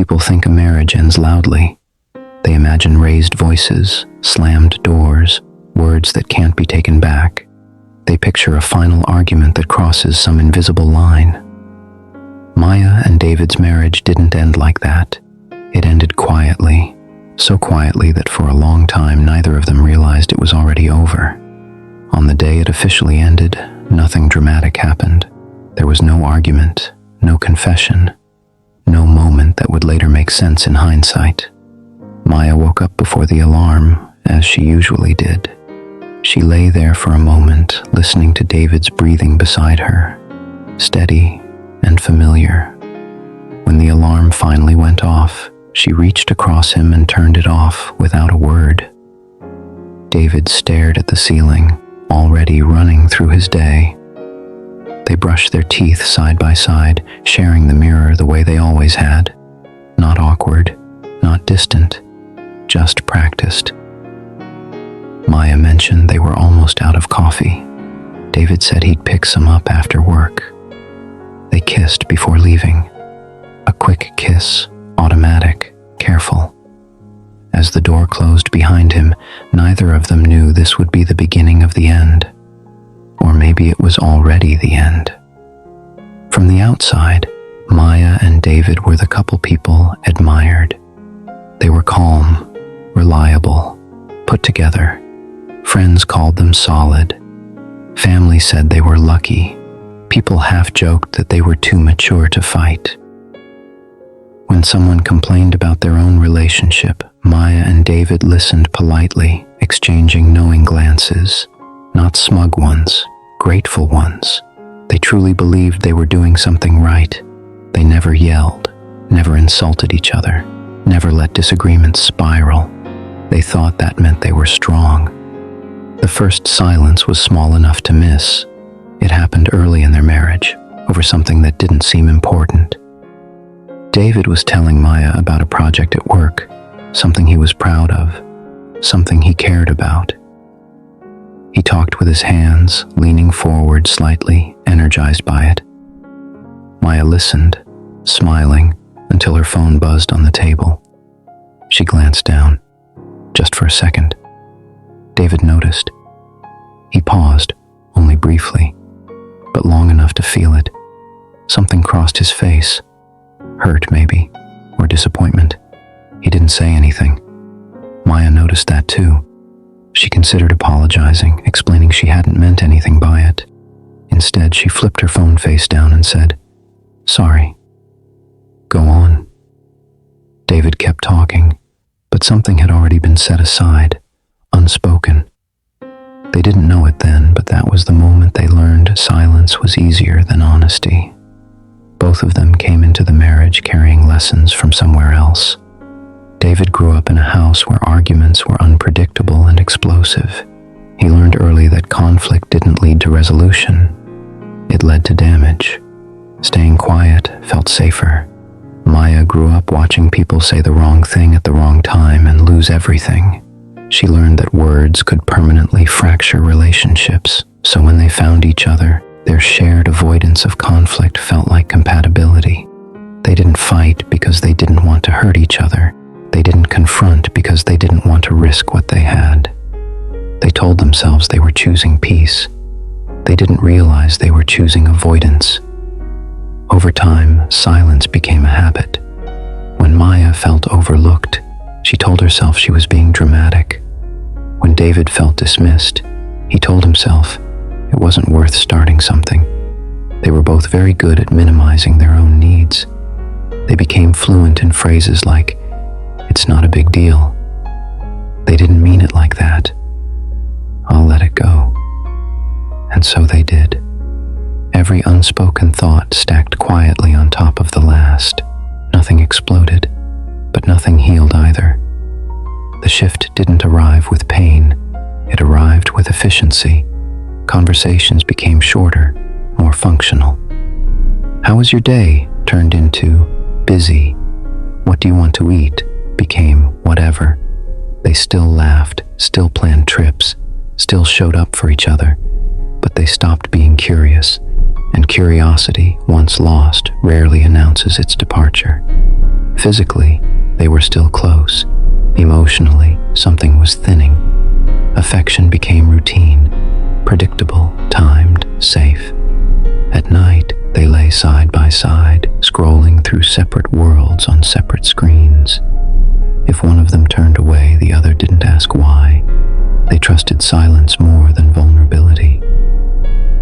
People think a marriage ends loudly. They imagine raised voices, slammed doors, words that can't be taken back. They picture a final argument that crosses some invisible line. Maya and David's marriage didn't end like that. It ended quietly, so quietly that for a long time neither of them realized it was already over. On the day it officially ended, nothing dramatic happened. There was no argument, no confession, no moment that would later make sense in hindsight. Maya woke up before the alarm, as she usually did. She lay there for a moment, listening to David's breathing beside her, steady and familiar. When the alarm finally went off, she reached across him and turned it off without a word. David stared at the ceiling, already running through his day. They brushed their teeth side by side, sharing the mirror the way they always had. Not awkward, not distant, just practiced. Maya mentioned they were almost out of coffee. David said he'd pick some up after work. They kissed before leaving. A quick kiss, automatic, careful. As the door closed behind him, neither of them knew this would be the beginning of the end. Or maybe it was already the end. From the outside, Maya and David were the couple people admired. They were calm, reliable, put together. Friends called them solid. Family said they were lucky. People half joked that they were too mature to fight. When someone complained about their own relationship, Maya and David listened politely, exchanging knowing glances. Not smug ones, grateful ones. They truly believed they were doing something right. They never yelled, never insulted each other, never let disagreements spiral. They thought that meant they were strong. The first silence was small enough to miss. It happened early in their marriage, over something that didn't seem important. David was telling Maya about a project at work, something he was proud of, something he cared about. He talked with his hands, leaning forward slightly, energized by it. Maya listened, smiling, until her phone buzzed on the table. She glanced down, just for a second. David noticed. He paused, only briefly, but long enough to feel it. Something crossed his face. Hurt, maybe, or disappointment. He didn't say anything. Maya noticed that too. She considered apologizing, explaining she hadn't meant anything by it. Instead, she flipped her phone face down and said, "Sorry." "Go on." David kept talking, but something had already been set aside, unspoken. They didn't know it then, but that was the moment they learned silence was easier than honesty. Both of them came into the marriage carrying lessons from somewhere else. David grew up in a house where arguments were unpredictable and explosive. He learned early that conflict didn't lead to resolution. It led to damage. Staying quiet felt safer. Maya grew up watching people say the wrong thing at the wrong time and lose everything. She learned that words could permanently fracture relationships, so when they found each other, their shared avoidance of conflict felt like compatibility. They didn't fight because they didn't want to hurt each other. They didn't confront because they didn't want to risk what they had. They told themselves they were choosing peace. They didn't realize they were choosing avoidance. Over time, silence became a habit. When Maya felt overlooked, she told herself she was being dramatic. When David felt dismissed, he told himself it wasn't worth starting something. They were both very good at minimizing their own needs. They became fluent in phrases like, "It's not a big deal." They didn't mean it like that. "I'll let it go." And so they did. Every unspoken thought stacked quietly on top of the last. Nothing exploded, but nothing healed either. The shift didn't arrive with pain. It arrived with efficiency. Conversations became shorter, more functional. "How was your day?" turned into "busy." "What do you want to eat?" became "whatever." They still laughed, still planned trips, still showed up for each other, but they stopped being curious, and curiosity, once lost, rarely announces its departure. Physically, they were still close. Emotionally, something was thinning. Affection became routine, predictable, timed, safe. At night, they lay side by side, scrolling through separate worlds on separate screens. If one of them turned away, the other didn't ask why. They trusted silence more than vulnerability.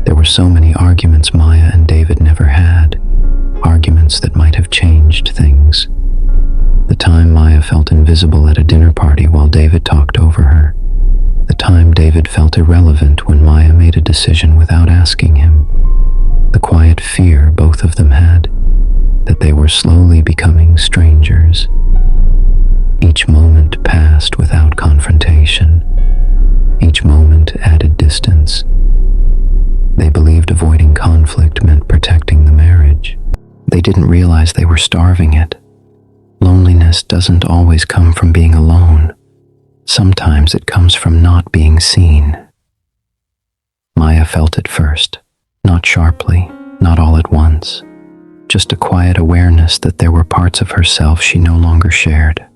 There were so many arguments Maya and David never had, arguments that might have changed things. The time Maya felt invisible at a dinner party while David talked over her. The time David felt irrelevant when Maya made a decision without asking him. The quiet fear both of them had, that they were slowly becoming strangers. Each moment passed without confrontation. Each moment added distance. They believed avoiding conflict meant protecting the marriage. They didn't realize they were starving it. Loneliness doesn't always come from being alone. Sometimes it comes from not being seen. Maya felt it first, not sharply, not all at once, just a quiet awareness that there were parts of herself she no longer shared,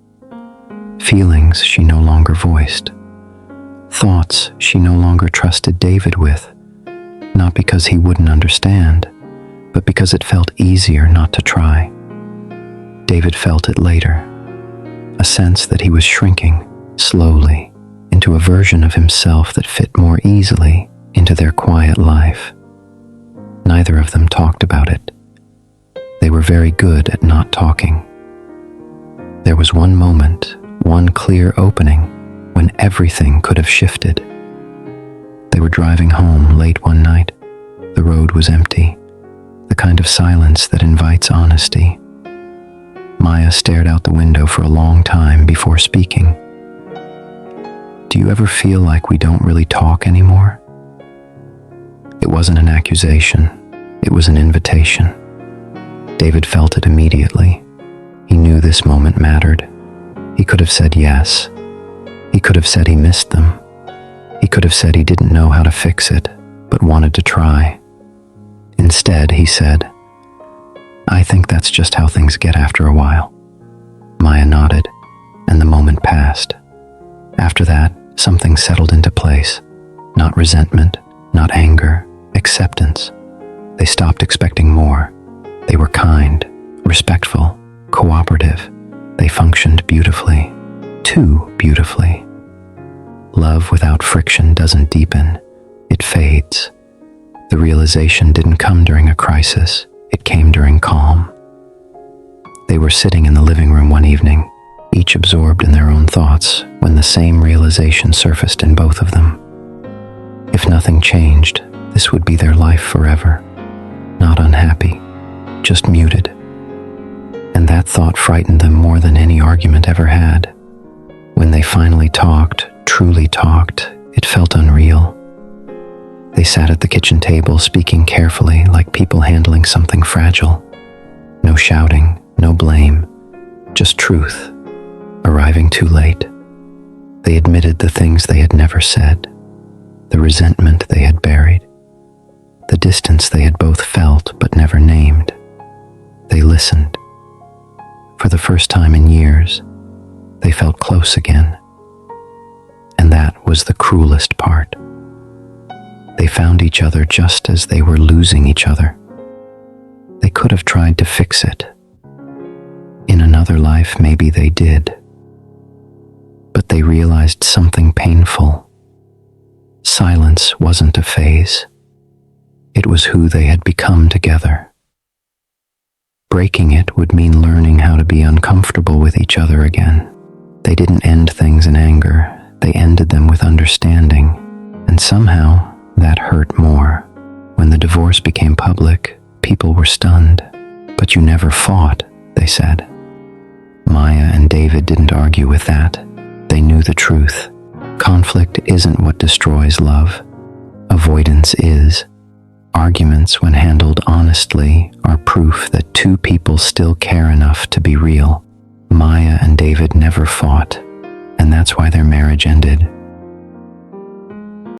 feelings she no longer voiced, thoughts she no longer trusted David with, not because he wouldn't understand, but because it felt easier not to try. David felt it later, a sense that he was shrinking, slowly, into a version of himself that fit more easily into their quiet life. Neither of them talked about it. They were very good at not talking. There was one moment, one clear opening, when everything could have shifted. They were driving home late one night. The road was empty, the kind of silence that invites honesty. Maya stared out the window for a long time before speaking. "Do you ever feel like we don't really talk anymore?" It wasn't an accusation. It was an invitation. David felt it immediately. He knew this moment mattered. He could have said yes. He could have said he missed them. He could have said he didn't know how to fix it, but wanted to try. Instead, he said, "I think that's just how things get after a while." Maya nodded, and the moment passed. After that, something settled into place. Not resentment, not anger, acceptance. They stopped expecting more. They were kind, respectful, cooperative. They functioned beautifully, too beautifully. Love without friction doesn't deepen, it fades. The realization didn't come during a crisis, it came during calm. They were sitting in the living room one evening, each absorbed in their own thoughts, when the same realization surfaced in both of them. If nothing changed, this would be their life forever. Not unhappy, just muted. And that thought frightened them more than any argument ever had. When they finally talked, truly talked, it felt unreal. They sat at the kitchen table, speaking carefully, like people handling something fragile. No shouting, no blame, just truth, arriving too late. They admitted the things they had never said, the resentment they had buried, the distance they had both felt but never named. They listened. For the first time in years, they felt close again. And that was the cruelest part. They found each other just as they were losing each other. They could have tried to fix it. In another life, maybe they did. But they realized something painful. Silence wasn't a phase. It was who they had become together. Breaking it would mean learning how to be uncomfortable with each other again. They didn't end things in anger. They ended them with understanding. And somehow, that hurt more. When the divorce became public, people were stunned. "But you never fought," they said. Maya and David didn't argue with that. They knew the truth. Conflict isn't what destroys love. Avoidance is. Arguments, when handled honestly, are proof that two people still care enough to be real. Maya and David never fought, and that's why their marriage ended.